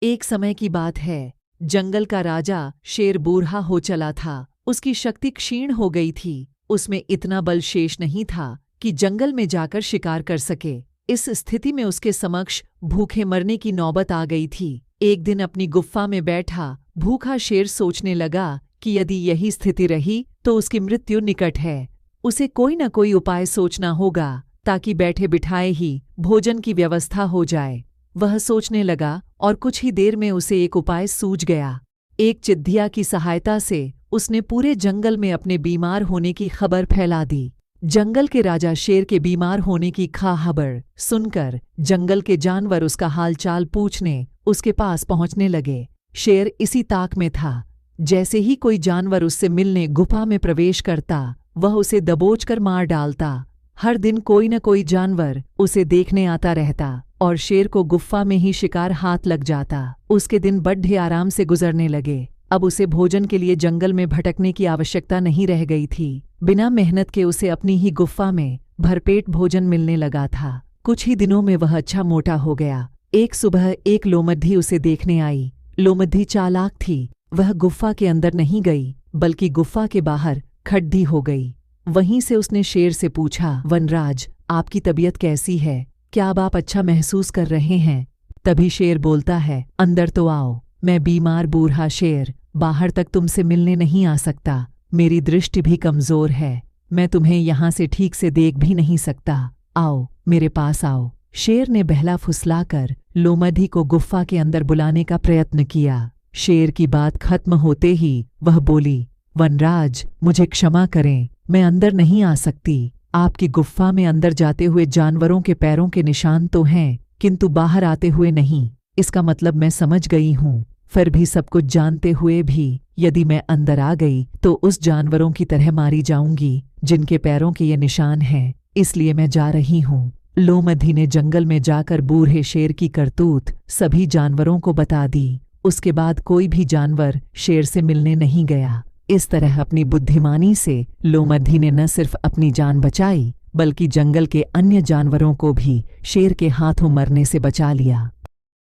एक समय की बात है, जंगल का राजा शेर बूढ़ा हो चला था। उसकी शक्ति क्षीण हो गई थी। उसमें इतना बल शेष नहीं था कि जंगल में जाकर शिकार कर सके। इस स्थिति में उसके समक्ष भूखे मरने की नौबत आ गई थी। एक दिन अपनी गुफ्फा में बैठा भूखा शेर सोचने लगा कि यदि यही स्थिति रही तो उसकी मृत्यु निकट है। उसे कोई न कोई उपाय सोचना होगा ताकि बैठे बिठाए ही भोजन की व्यवस्था हो जाए। वह सोचने लगा और कुछ ही देर में उसे एक उपाय सूझ गया। एक चिद्धिया की सहायता से उसने पूरे जंगल में अपने बीमार होने की खबर फैला दी। जंगल के राजा शेर के बीमार होने की खबर सुनकर जंगल के जानवर उसका हालचाल पूछने उसके पास पहुंचने लगे। शेर इसी ताक में था। जैसे ही कोई जानवर उससे मिलने गुफा में प्रवेश करता, वह उसे दबोचकर मार डालता। हर दिन कोई न कोई जानवर उसे देखने आता रहता और शेर को गुफ्फा में ही शिकार हाथ लग जाता। उसके दिन बड़े आराम से गुजरने लगे। अब उसे भोजन के लिए जंगल में भटकने की आवश्यकता नहीं रह गई थी। बिना मेहनत के उसे अपनी ही गुफ्फा में भरपेट भोजन मिलने लगा था। कुछ ही दिनों में वह अच्छा मोटा हो गया। एक सुबह एक लोमड्डी उसे देखने आई। लोमड्डी चालाक थी। वह गुफ्फा के अंदर नहीं गई बल्कि गुफ्फा के बाहर खड्डी हो गई। वहीं से उसने शेर से पूछा, वनराज, आपकी तबीयत कैसी है? क्या अब आप अच्छा महसूस कर रहे हैं? तभी शेर बोलता है, अंदर तो आओ। मैं बीमार बूढ़ा शेर बाहर तक तुमसे मिलने नहीं आ सकता। मेरी दृष्टि भी कमजोर है। मैं तुम्हें यहाँ से ठीक से देख भी नहीं सकता। आओ, मेरे पास आओ। शेर ने बहला फुसलाकर लोमड्डी को गुफ्फा के अंदर बुलाने का प्रयत्न किया। शेर की बात खत्म होते ही वह बोली, वनराज, मुझे क्षमा करें, मैं अंदर नहीं आ सकती। आपकी गुफ्फा में अंदर जाते हुए जानवरों के पैरों के निशान तो हैं, किंतु बाहर आते हुए नहीं। इसका मतलब मैं समझ गई हूँ। फिर भी सब कुछ जानते हुए भी यदि मैं अंदर आ गई तो उस जानवरों की तरह मारी जाऊंगी जिनके पैरों के ये निशान हैं। इसलिए मैं जा रही हूँ। लोमड्डी ने जंगल में जाकर बूढ़े शेर की करतूत सभी जानवरों को बता दी। उसके बाद कोई भी जानवर शेर से मिलने नहीं गया। इस तरह अपनी बुद्धिमानी से लोमड्डी ने न सिर्फ अपनी जान बचाई बल्कि जंगल के अन्य जानवरों को भी शेर के हाथों मरने से बचा लिया।